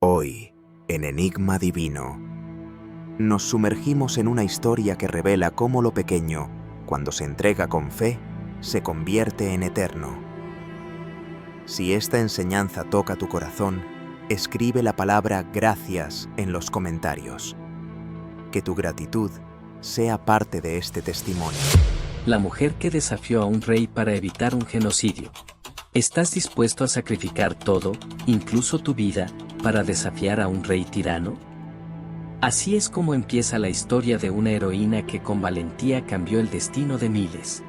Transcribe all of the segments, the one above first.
Hoy, en Enigma Divino, nos sumergimos en una historia que revela cómo lo pequeño, cuando se entrega con fe, se convierte en eterno. Si esta enseñanza toca tu corazón, escribe la palabra gracias en los comentarios. Que tu gratitud sea parte de este testimonio. La mujer que desafió a un rey para evitar un genocidio. ¿Estás dispuesto a sacrificar todo, incluso tu vida, para desafiar a un rey tirano? Así es como empieza la historia de una heroína que con valentía cambió el destino de miles.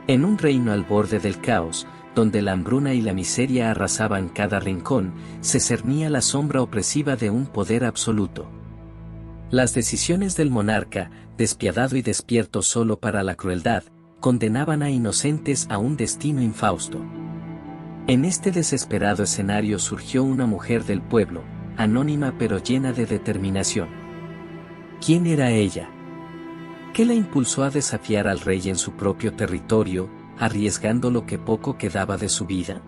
En un reino al borde del caos, donde la hambruna y la miseria arrasaban cada rincón, se cernía la sombra opresiva de un poder absoluto. Las decisiones del monarca, despiadado y despierto solo para la crueldad, condenaban a inocentes a un destino infausto. En este desesperado escenario surgió una mujer del pueblo, anónima pero llena de determinación. ¿Quién era ella? ¿Qué la impulsó a desafiar al rey en su propio territorio, arriesgando lo que poco quedaba de su vida?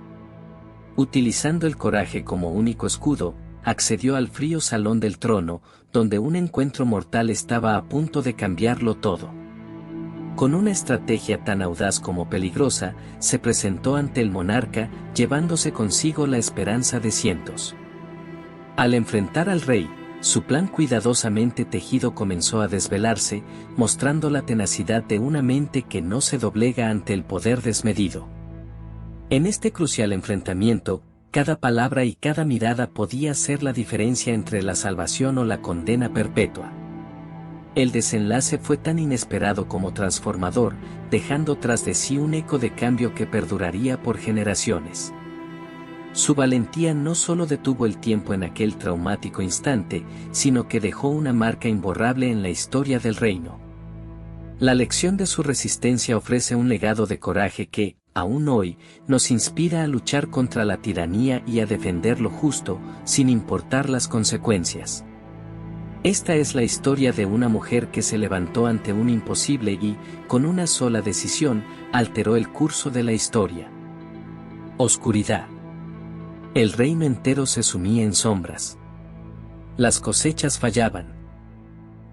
Utilizando el coraje como único escudo, accedió al frío salón del trono, donde un encuentro mortal estaba a punto de cambiarlo todo. Con una estrategia tan audaz como peligrosa, se presentó ante el monarca, llevándose consigo la esperanza de cientos. Al enfrentar al rey, su plan cuidadosamente tejido comenzó a desvelarse, mostrando la tenacidad de una mente que no se doblega ante el poder desmedido. En este crucial enfrentamiento, cada palabra y cada mirada podía ser la diferencia entre la salvación o la condena perpetua. El desenlace fue tan inesperado como transformador, dejando tras de sí un eco de cambio que perduraría por generaciones. Su valentía no solo detuvo el tiempo en aquel traumático instante, sino que dejó una marca imborrable en la historia del reino. La lección de su resistencia ofrece un legado de coraje que, aún hoy, nos inspira a luchar contra la tiranía y a defender lo justo, sin importar las consecuencias. Esta es la historia de una mujer que se levantó ante un imposible y, con una sola decisión, alteró el curso de la historia. Oscuridad. El reino entero se sumía en sombras. Las cosechas fallaban.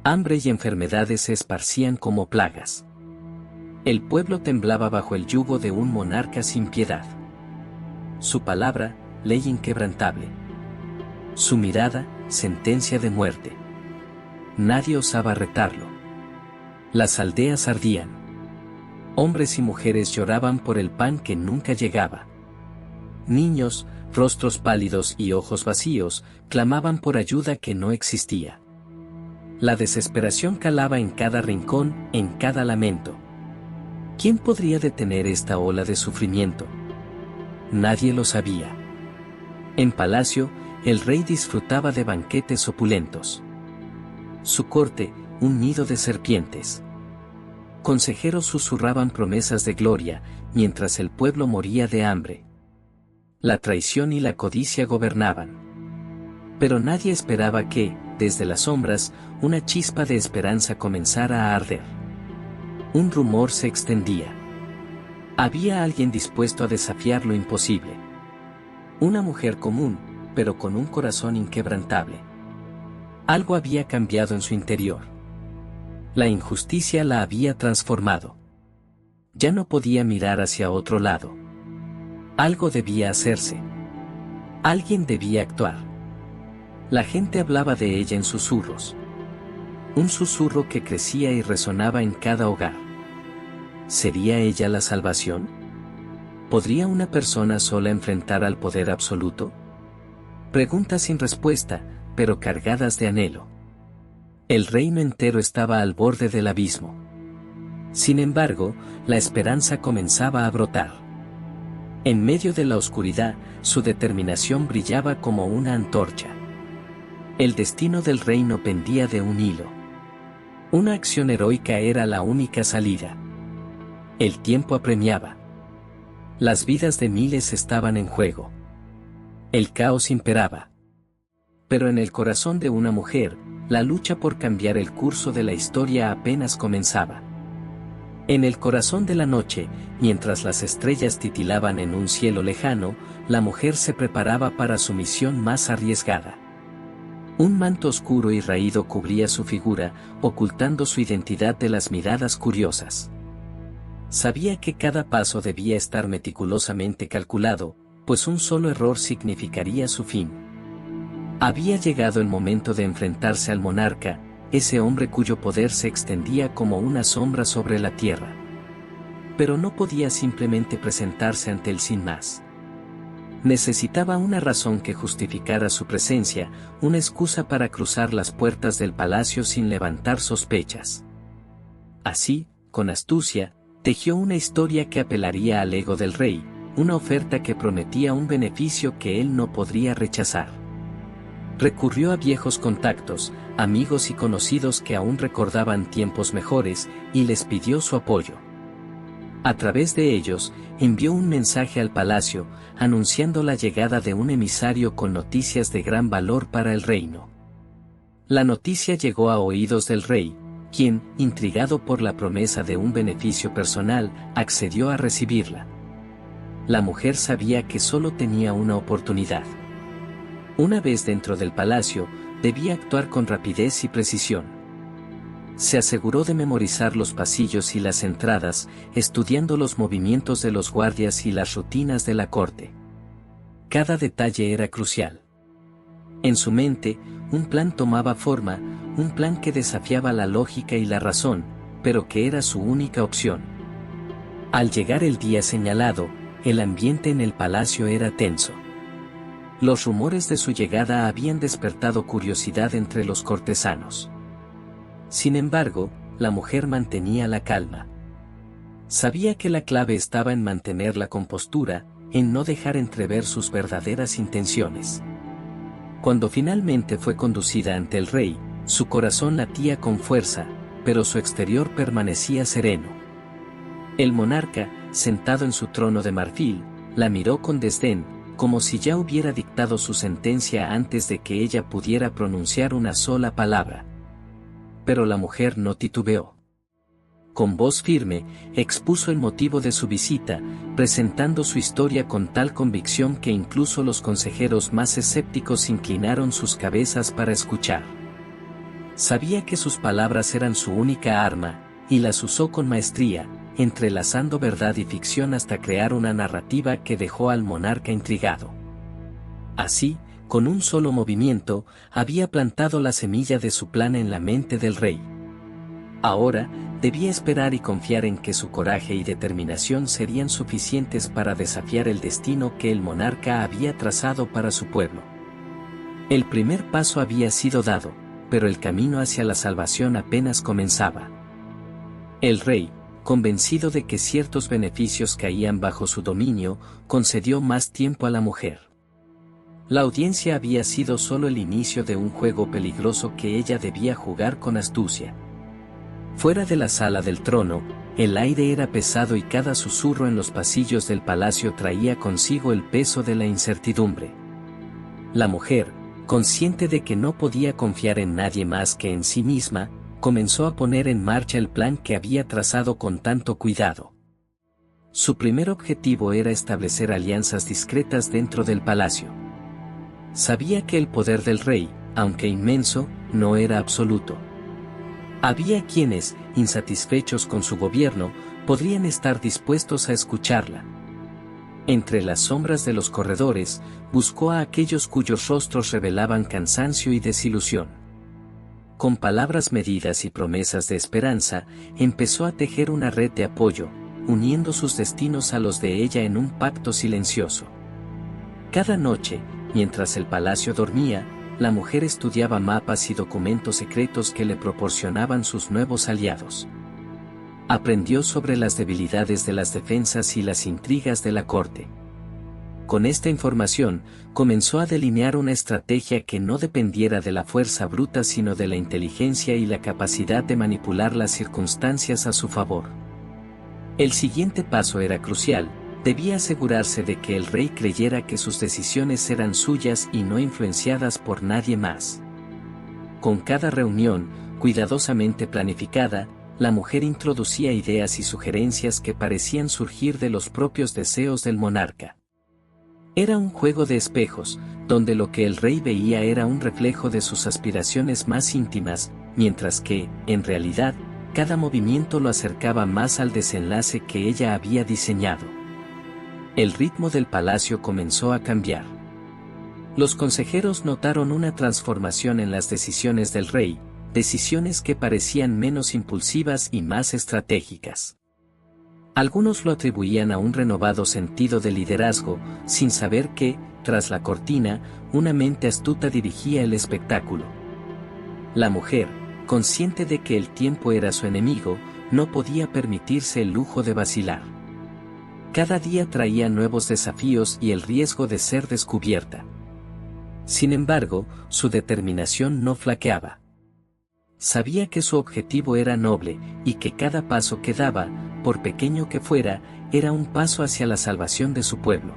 Hambre y enfermedades se esparcían como plagas. El pueblo temblaba bajo el yugo de un monarca sin piedad. Su palabra, ley inquebrantable. Su mirada, sentencia de muerte. Nadie osaba retarlo. Las aldeas ardían. Hombres y mujeres lloraban por el pan que nunca llegaba. Niños, rostros pálidos y ojos vacíos, clamaban por ayuda que no existía. La desesperación calaba en cada rincón, en cada lamento. ¿Quién podría detener esta ola de sufrimiento? Nadie lo sabía. En palacio, el rey disfrutaba de banquetes opulentos. Su corte, un nido de serpientes. Consejeros susurraban promesas de gloria, mientras el pueblo moría de hambre. La traición y la codicia gobernaban. Pero nadie esperaba que, desde las sombras, una chispa de esperanza comenzara a arder. Un rumor se extendía. Había alguien dispuesto a desafiar lo imposible. Una mujer común, pero con un corazón inquebrantable. Algo había cambiado en su interior. La injusticia la había transformado. Ya no podía mirar hacia otro lado. Algo debía hacerse. Alguien debía actuar. La gente hablaba de ella en susurros. Un susurro que crecía y resonaba en cada hogar. ¿Sería ella la salvación? ¿Podría una persona sola enfrentar al poder absoluto? Preguntas sin respuesta, pero cargadas de anhelo. El reino entero estaba al borde del abismo. Sin embargo, la esperanza comenzaba a brotar. En medio de la oscuridad, su determinación brillaba como una antorcha. El destino del reino pendía de un hilo. Una acción heroica era la única salida. El tiempo apremiaba. Las vidas de miles estaban en juego. El caos imperaba. Pero en el corazón de una mujer, la lucha por cambiar el curso de la historia apenas comenzaba. En el corazón de la noche, mientras las estrellas titilaban en un cielo lejano, la mujer se preparaba para su misión más arriesgada. Un manto oscuro y raído cubría su figura, ocultando su identidad de las miradas curiosas. Sabía que cada paso debía estar meticulosamente calculado, pues un solo error significaría su fin. Había llegado el momento de enfrentarse al monarca, ese hombre cuyo poder se extendía como una sombra sobre la tierra. Pero no podía simplemente presentarse ante él sin más. Necesitaba una razón que justificara su presencia, una excusa para cruzar las puertas del palacio sin levantar sospechas. Así, con astucia, tejió una historia que apelaría al ego del rey, una oferta que prometía un beneficio que él no podría rechazar. Recurrió a viejos contactos, amigos y conocidos que aún recordaban tiempos mejores, y les pidió su apoyo. A través de ellos, envió un mensaje al palacio, anunciando la llegada de un emisario con noticias de gran valor para el reino. La noticia llegó a oídos del rey, quien, intrigado por la promesa de un beneficio personal, accedió a recibirla. La mujer sabía que solo tenía una oportunidad. Una vez dentro del palacio, debía actuar con rapidez y precisión. Se aseguró de memorizar los pasillos y las entradas, estudiando los movimientos de los guardias y las rutinas de la corte. Cada detalle era crucial. En su mente, un plan tomaba forma, un plan que desafiaba la lógica y la razón, pero que era su única opción. Al llegar el día señalado, el ambiente en el palacio era tenso. Los rumores de su llegada habían despertado curiosidad entre los cortesanos. Sin embargo, la mujer mantenía la calma. Sabía que la clave estaba en mantener la compostura, en no dejar entrever sus verdaderas intenciones. Cuando finalmente fue conducida ante el rey, su corazón latía con fuerza, pero su exterior permanecía sereno. El monarca, sentado en su trono de marfil, la miró con desdén, como si ya hubiera dictado su sentencia antes de que ella pudiera pronunciar una sola palabra. Pero la mujer no titubeó. Con voz firme, expuso el motivo de su visita, presentando su historia con tal convicción que incluso los consejeros más escépticos inclinaron sus cabezas para escuchar. Sabía que sus palabras eran su única arma, y las usó con maestría, entrelazando verdad y ficción hasta crear una narrativa que dejó al monarca intrigado. Así, con un solo movimiento, había plantado la semilla de su plan en la mente del rey. Ahora, debía esperar y confiar en que su coraje y determinación serían suficientes para desafiar el destino que el monarca había trazado para su pueblo. El primer paso había sido dado, pero el camino hacia la salvación apenas comenzaba. El rey, convencido de que ciertos beneficios caían bajo su dominio, concedió más tiempo a la mujer. La audiencia había sido solo el inicio de un juego peligroso que ella debía jugar con astucia. Fuera de la sala del trono, el aire era pesado y cada susurro en los pasillos del palacio traía consigo el peso de la incertidumbre. La mujer, consciente de que no podía confiar en nadie más que en sí misma, comenzó a poner en marcha el plan que había trazado con tanto cuidado. Su primer objetivo era establecer alianzas discretas dentro del palacio. Sabía que el poder del rey, aunque inmenso, no era absoluto. Había quienes, insatisfechos con su gobierno, podrían estar dispuestos a escucharla. Entre las sombras de los corredores, buscó a aquellos cuyos rostros revelaban cansancio y desilusión. Con palabras medidas y promesas de esperanza, empezó a tejer una red de apoyo, uniendo sus destinos a los de ella en un pacto silencioso. Cada noche, mientras el palacio dormía, la mujer estudiaba mapas y documentos secretos que le proporcionaban sus nuevos aliados. Aprendió sobre las debilidades de las defensas y las intrigas de la corte. Con esta información, comenzó a delinear una estrategia que no dependiera de la fuerza bruta sino de la inteligencia y la capacidad de manipular las circunstancias a su favor. El siguiente paso era crucial, debía asegurarse de que el rey creyera que sus decisiones eran suyas y no influenciadas por nadie más. Con cada reunión, cuidadosamente planificada, la mujer introducía ideas y sugerencias que parecían surgir de los propios deseos del monarca. Era un juego de espejos, donde lo que el rey veía era un reflejo de sus aspiraciones más íntimas, mientras que, en realidad, cada movimiento lo acercaba más al desenlace que ella había diseñado. El ritmo del palacio comenzó a cambiar. Los consejeros notaron una transformación en las decisiones del rey, decisiones que parecían menos impulsivas y más estratégicas. Algunos lo atribuían a un renovado sentido de liderazgo, sin saber que, tras la cortina, una mente astuta dirigía el espectáculo. La mujer, consciente de que el tiempo era su enemigo, no podía permitirse el lujo de vacilar. Cada día traía nuevos desafíos y el riesgo de ser descubierta. Sin embargo, su determinación no flaqueaba. Sabía que su objetivo era noble, y que cada paso que daba, por pequeño que fuera, era un paso hacia la salvación de su pueblo.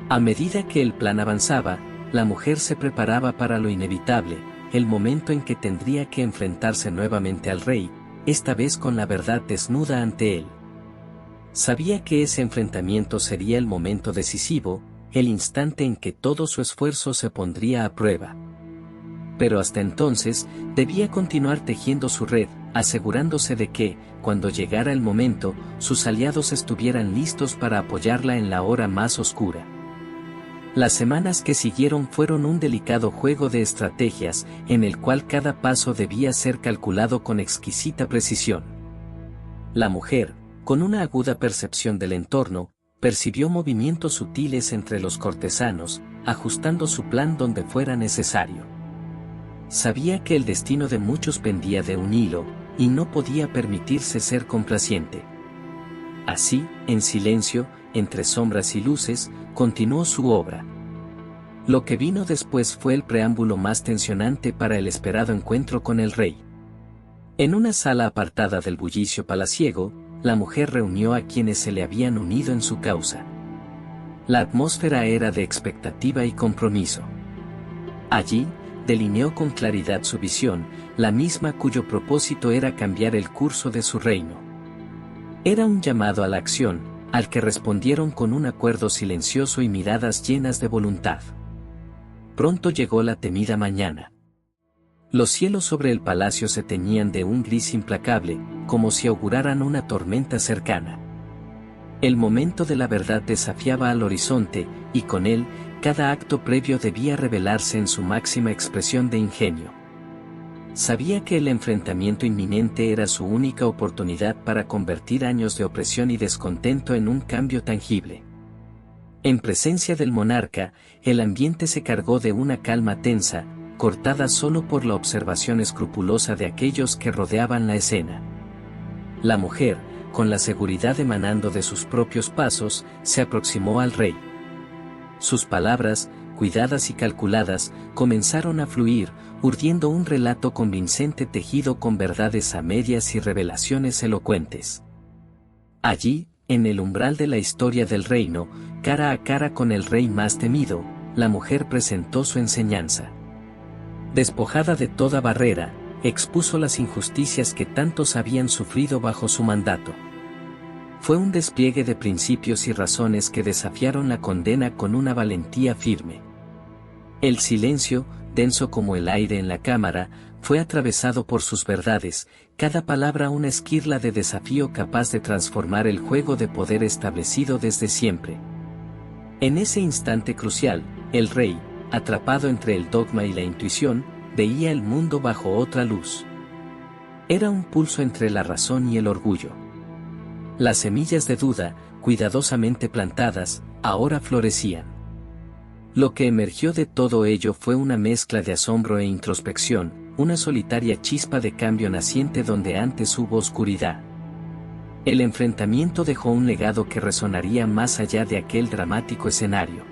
A medida que el plan avanzaba, la mujer se preparaba para lo inevitable, el momento en que tendría que enfrentarse nuevamente al rey, esta vez con la verdad desnuda ante él. Sabía que ese enfrentamiento sería el momento decisivo, el instante en que todo su esfuerzo se pondría a prueba. Pero hasta entonces, debía continuar tejiendo su red, asegurándose de que, cuando llegara el momento, sus aliados estuvieran listos para apoyarla en la hora más oscura. Las semanas que siguieron fueron un delicado juego de estrategias, en el cual cada paso debía ser calculado con exquisita precisión. La mujer, con una aguda percepción del entorno, percibió movimientos sutiles entre los cortesanos, ajustando su plan donde fuera necesario. Sabía que el destino de muchos pendía de un hilo, y no podía permitirse ser complaciente. Así, en silencio, entre sombras y luces, continuó su obra. Lo que vino después fue el preámbulo más tensionante para el esperado encuentro con el rey. En una sala apartada del bullicio palaciego, la mujer reunió a quienes se le habían unido en su causa. La atmósfera era de expectativa y compromiso. Allí, delineó con claridad su visión, la misma cuyo propósito era cambiar el curso de su reino. Era un llamado a la acción, al que respondieron con un acuerdo silencioso y miradas llenas de voluntad. Pronto llegó la temida mañana. Los cielos sobre el palacio se teñían de un gris implacable, como si auguraran una tormenta cercana. El momento de la verdad desafiaba al horizonte, y con él, cada acto previo debía revelarse en su máxima expresión de ingenio. Sabía que el enfrentamiento inminente era su única oportunidad para convertir años de opresión y descontento en un cambio tangible. En presencia del monarca, el ambiente se cargó de una calma tensa, cortada solo por la observación escrupulosa de aquellos que rodeaban la escena. La mujer, con la seguridad emanando de sus propios pasos, se aproximó al rey. Sus palabras, cuidadas y calculadas, comenzaron a fluir, urdiendo un relato convincente tejido con verdades a medias y revelaciones elocuentes. Allí, en el umbral de la historia del reino, cara a cara con el rey más temido, la mujer presentó su enseñanza. Despojada de toda barrera, expuso las injusticias que tantos habían sufrido bajo su mandato. Fue un despliegue de principios y razones que desafiaron la condena con una valentía firme. El silencio, denso como el aire en la cámara, fue atravesado por sus verdades, cada palabra una esquirla de desafío capaz de transformar el juego de poder establecido desde siempre. En ese instante crucial, el rey, atrapado entre el dogma y la intuición, veía el mundo bajo otra luz. Era un pulso entre la razón y el orgullo. Las semillas de duda, cuidadosamente plantadas, ahora florecían. Lo que emergió de todo ello fue una mezcla de asombro e introspección, una solitaria chispa de cambio naciente donde antes hubo oscuridad. El enfrentamiento dejó un legado que resonaría más allá de aquel dramático escenario.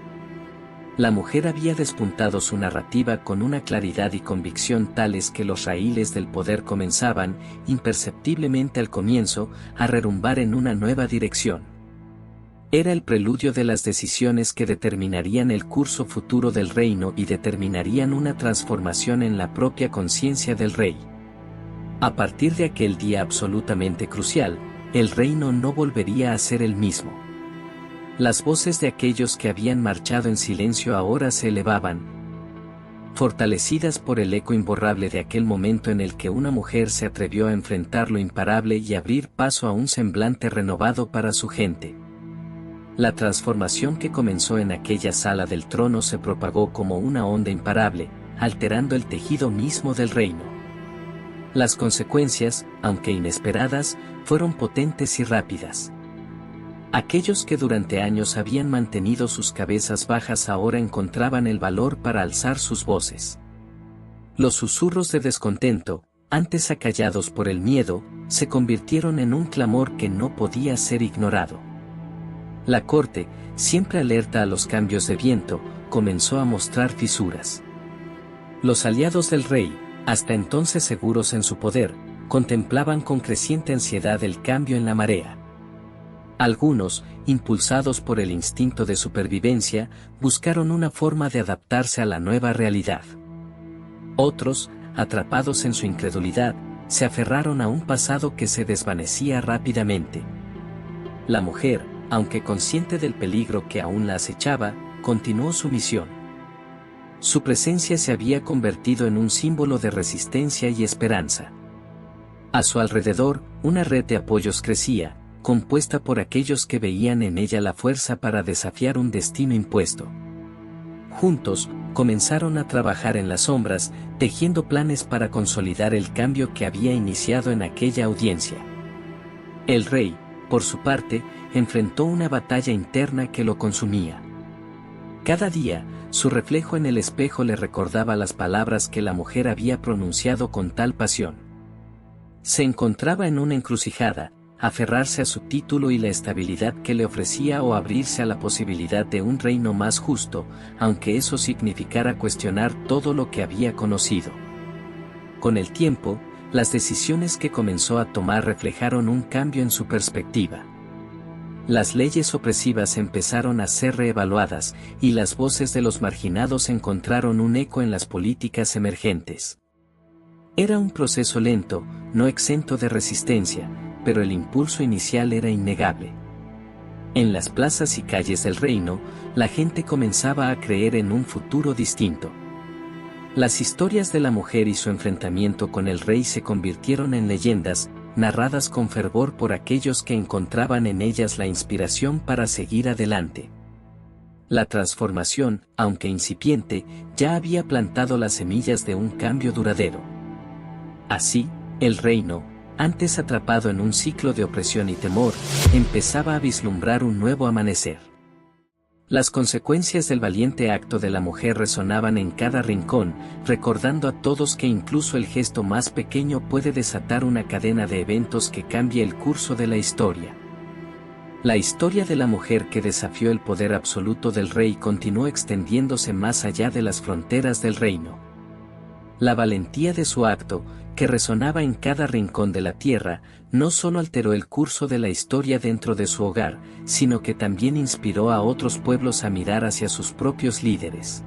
La mujer había despuntado su narrativa con una claridad y convicción tales que los raíles del poder comenzaban, imperceptiblemente al comienzo, a derrumbar en una nueva dirección. Era el preludio de las decisiones que determinarían el curso futuro del reino y determinarían una transformación en la propia conciencia del rey. A partir de aquel día absolutamente crucial, el reino no volvería a ser el mismo. Las voces de aquellos que habían marchado en silencio ahora se elevaban, fortalecidas por el eco imborrable de aquel momento en el que una mujer se atrevió a enfrentar lo imparable y abrir paso a un semblante renovado para su gente. La transformación que comenzó en aquella sala del trono se propagó como una onda imparable, alterando el tejido mismo del reino. Las consecuencias, aunque inesperadas, fueron potentes y rápidas. Aquellos que durante años habían mantenido sus cabezas bajas ahora encontraban el valor para alzar sus voces. Los susurros de descontento, antes acallados por el miedo, se convirtieron en un clamor que no podía ser ignorado. La corte, siempre alerta a los cambios de viento, comenzó a mostrar fisuras. Los aliados del rey, hasta entonces seguros en su poder, contemplaban con creciente ansiedad el cambio en la marea. Algunos, impulsados por el instinto de supervivencia, buscaron una forma de adaptarse a la nueva realidad. Otros, atrapados en su incredulidad, se aferraron a un pasado que se desvanecía rápidamente. La mujer, aunque consciente del peligro que aún la acechaba, continuó su misión. Su presencia se había convertido en un símbolo de resistencia y esperanza. A su alrededor, una red de apoyos crecía, compuesta por aquellos que veían en ella la fuerza para desafiar un destino impuesto. Juntos, comenzaron a trabajar en las sombras, tejiendo planes para consolidar el cambio que había iniciado en aquella audiencia. El rey, por su parte, enfrentó una batalla interna que lo consumía. Cada día, su reflejo en el espejo le recordaba las palabras que la mujer había pronunciado con tal pasión. Se encontraba en una encrucijada, aferrarse a su título y la estabilidad que le ofrecía o abrirse a la posibilidad de un reino más justo, aunque eso significara cuestionar todo lo que había conocido. Con el tiempo, las decisiones que comenzó a tomar reflejaron un cambio en su perspectiva. Las leyes opresivas empezaron a ser reevaluadas, y las voces de los marginados encontraron un eco en las políticas emergentes. Era un proceso lento, no exento de resistencia, pero el impulso inicial era innegable. En las plazas y calles del reino, la gente comenzaba a creer en un futuro distinto. Las historias de la mujer y su enfrentamiento con el rey se convirtieron en leyendas, narradas con fervor por aquellos que encontraban en ellas la inspiración para seguir adelante. La transformación, aunque incipiente, ya había plantado las semillas de un cambio duradero. Así, el reino, antes atrapado en un ciclo de opresión y temor, empezaba a vislumbrar un nuevo amanecer. Las consecuencias del valiente acto de la mujer resonaban en cada rincón, recordando a todos que incluso el gesto más pequeño puede desatar una cadena de eventos que cambie el curso de la historia. La historia de la mujer que desafió el poder absoluto del rey continuó extendiéndose más allá de las fronteras del reino. La valentía de su acto, que resonaba en cada rincón de la tierra, no solo alteró el curso de la historia dentro de su hogar, sino que también inspiró a otros pueblos a mirar hacia sus propios líderes.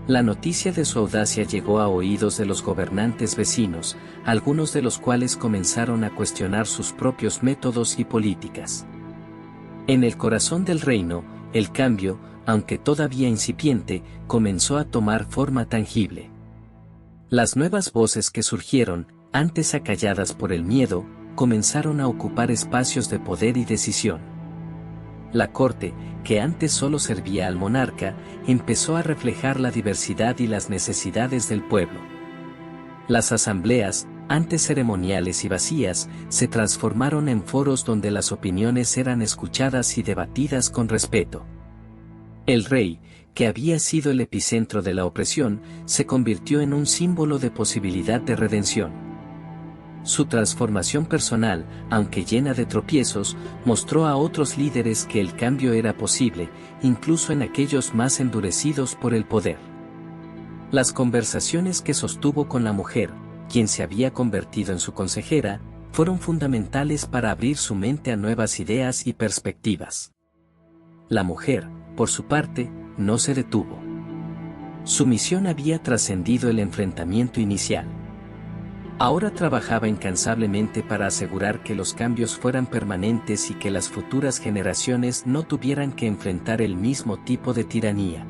La noticia de su audacia llegó a oídos de los gobernantes vecinos, algunos de los cuales comenzaron a cuestionar sus propios métodos y políticas. En el corazón del reino, el cambio, aunque todavía incipiente, comenzó a tomar forma tangible. Las nuevas voces que surgieron, antes acalladas por el miedo, comenzaron a ocupar espacios de poder y decisión. La corte, que antes solo servía al monarca, empezó a reflejar la diversidad y las necesidades del pueblo. Las asambleas, antes ceremoniales y vacías, se transformaron en foros donde las opiniones eran escuchadas y debatidas con respeto. El rey, que había sido el epicentro de la opresión, se convirtió en un símbolo de posibilidad de redención. Su transformación personal, aunque llena de tropiezos, mostró a otros líderes que el cambio era posible, incluso en aquellos más endurecidos por el poder. Las conversaciones que sostuvo con la mujer, quien se había convertido en su consejera, fueron fundamentales para abrir su mente a nuevas ideas y perspectivas. La mujer, por su parte, no se detuvo. Su misión había trascendido el enfrentamiento inicial. Ahora trabajaba incansablemente para asegurar que los cambios fueran permanentes y que las futuras generaciones no tuvieran que enfrentar el mismo tipo de tiranía.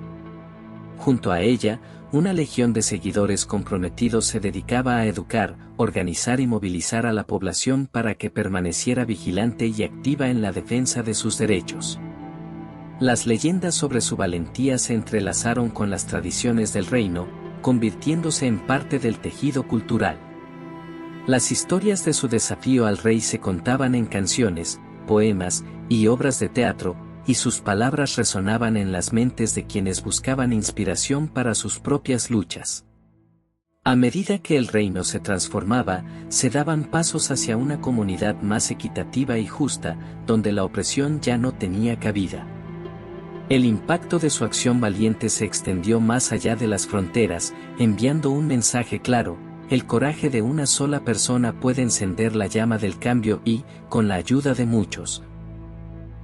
Junto a ella, una legión de seguidores comprometidos se dedicaba a educar, organizar y movilizar a la población para que permaneciera vigilante y activa en la defensa de sus derechos. Las leyendas sobre su valentía se entrelazaron con las tradiciones del reino, convirtiéndose en parte del tejido cultural. Las historias de su desafío al rey se contaban en canciones, poemas y obras de teatro, y sus palabras resonaban en las mentes de quienes buscaban inspiración para sus propias luchas. A medida que el reino se transformaba, se daban pasos hacia una comunidad más equitativa y justa, donde la opresión ya no tenía cabida. El impacto de su acción valiente se extendió más allá de las fronteras, enviando un mensaje claro: el coraje de una sola persona puede encender la llama del cambio y, con la ayuda de muchos,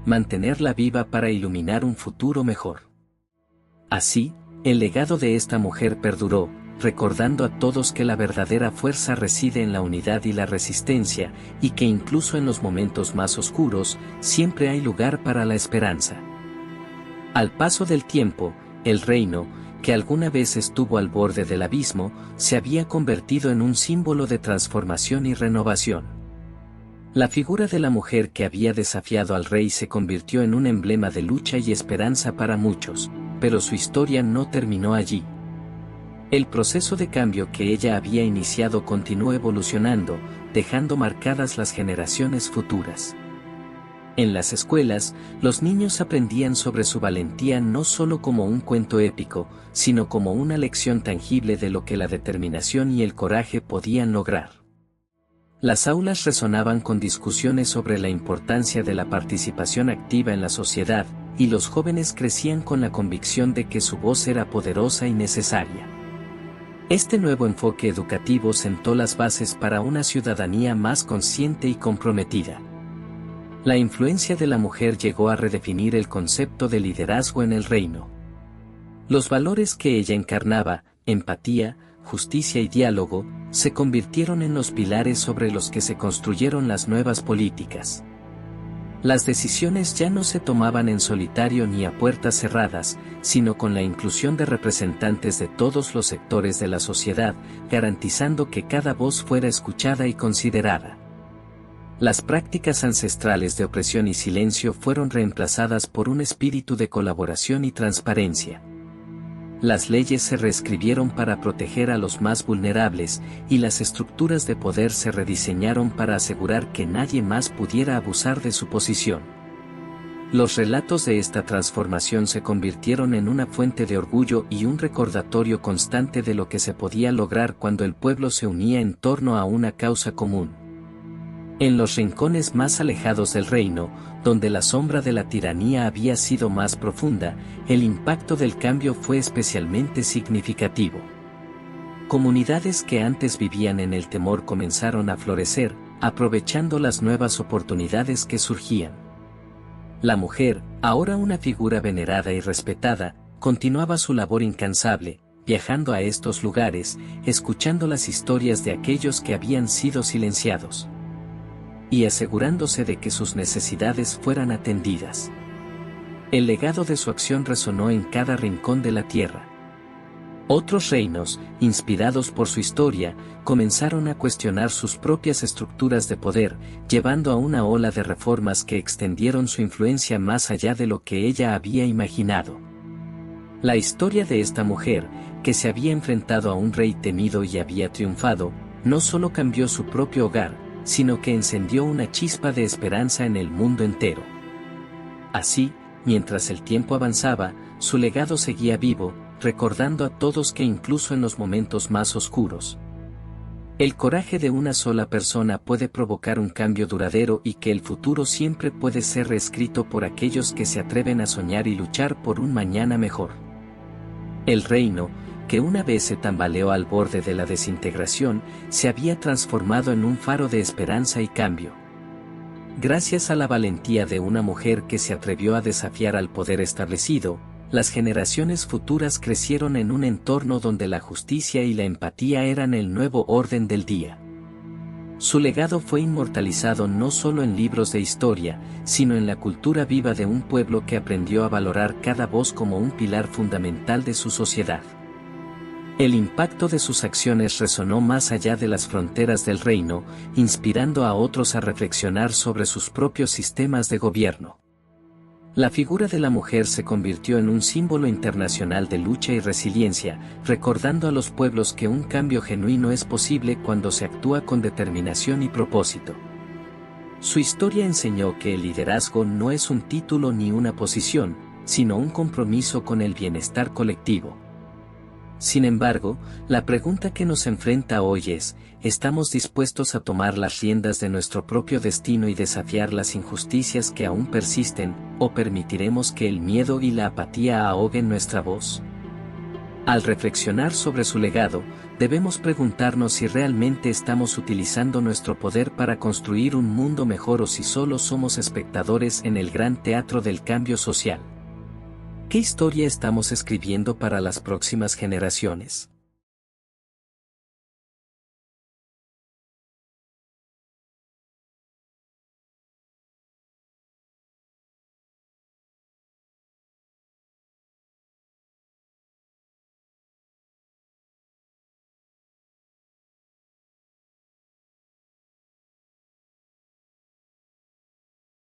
mantenerla viva para iluminar un futuro mejor. Así, el legado de esta mujer perduró, recordando a todos que la verdadera fuerza reside en la unidad y la resistencia, y que incluso en los momentos más oscuros, siempre hay lugar para la esperanza. Al paso del tiempo, el reino, que alguna vez estuvo al borde del abismo, se había convertido en un símbolo de transformación y renovación. La figura de la mujer que había desafiado al rey se convirtió en un emblema de lucha y esperanza para muchos, pero su historia no terminó allí. El proceso de cambio que ella había iniciado continuó evolucionando, dejando marcadas las generaciones futuras. En las escuelas, los niños aprendían sobre su valentía no solo como un cuento épico, sino como una lección tangible de lo que la determinación y el coraje podían lograr. Las aulas resonaban con discusiones sobre la importancia de la participación activa en la sociedad, y los jóvenes crecían con la convicción de que su voz era poderosa y necesaria. Este nuevo enfoque educativo sentó las bases para una ciudadanía más consciente y comprometida. La influencia de la mujer llegó a redefinir el concepto de liderazgo en el reino. Los valores que ella encarnaba, empatía, justicia y diálogo, se convirtieron en los pilares sobre los que se construyeron las nuevas políticas. Las decisiones ya no se tomaban en solitario ni a puertas cerradas, sino con la inclusión de representantes de todos los sectores de la sociedad, garantizando que cada voz fuera escuchada y considerada. Las prácticas ancestrales de opresión y silencio fueron reemplazadas por un espíritu de colaboración y transparencia. Las leyes se reescribieron para proteger a los más vulnerables, y las estructuras de poder se rediseñaron para asegurar que nadie más pudiera abusar de su posición. Los relatos de esta transformación se convirtieron en una fuente de orgullo y un recordatorio constante de lo que se podía lograr cuando el pueblo se unía en torno a una causa común. En los rincones más alejados del reino, donde la sombra de la tiranía había sido más profunda, el impacto del cambio fue especialmente significativo. Comunidades que antes vivían en el temor comenzaron a florecer, aprovechando las nuevas oportunidades que surgían. La mujer, ahora una figura venerada y respetada, continuaba su labor incansable, viajando a estos lugares, escuchando las historias de aquellos que habían sido silenciados y asegurándose de que sus necesidades fueran atendidas. El legado de su acción resonó en cada rincón de la tierra. Otros reinos, inspirados por su historia, comenzaron a cuestionar sus propias estructuras de poder, llevando a una ola de reformas que extendieron su influencia más allá de lo que ella había imaginado. La historia de esta mujer, que se había enfrentado a un rey temido y había triunfado, no solo cambió su propio hogar, sino que encendió una chispa de esperanza en el mundo entero. Así, mientras el tiempo avanzaba, su legado seguía vivo, recordando a todos que incluso en los momentos más oscuros, el coraje de una sola persona puede provocar un cambio duradero y que el futuro siempre puede ser reescrito por aquellos que se atreven a soñar y luchar por un mañana mejor. El reino, que una vez se tambaleó al borde de la desintegración, se había transformado en un faro de esperanza y cambio. Gracias a la valentía de una mujer que se atrevió a desafiar al poder establecido, las generaciones futuras crecieron en un entorno donde la justicia y la empatía eran el nuevo orden del día. Su legado fue inmortalizado no solo en libros de historia, sino en la cultura viva de un pueblo que aprendió a valorar cada voz como un pilar fundamental de su sociedad. El impacto de sus acciones resonó más allá de las fronteras del reino, inspirando a otros a reflexionar sobre sus propios sistemas de gobierno. La figura de la mujer se convirtió en un símbolo internacional de lucha y resiliencia, recordando a los pueblos que un cambio genuino es posible cuando se actúa con determinación y propósito. Su historia enseñó que el liderazgo no es un título ni una posición, sino un compromiso con el bienestar colectivo. Sin embargo, la pregunta que nos enfrenta hoy es, ¿estamos dispuestos a tomar las riendas de nuestro propio destino y desafiar las injusticias que aún persisten, o permitiremos que el miedo y la apatía ahoguen nuestra voz? Al reflexionar sobre su legado, debemos preguntarnos si realmente estamos utilizando nuestro poder para construir un mundo mejor o si solo somos espectadores en el gran teatro del cambio social. ¿Qué historia estamos escribiendo para las próximas generaciones?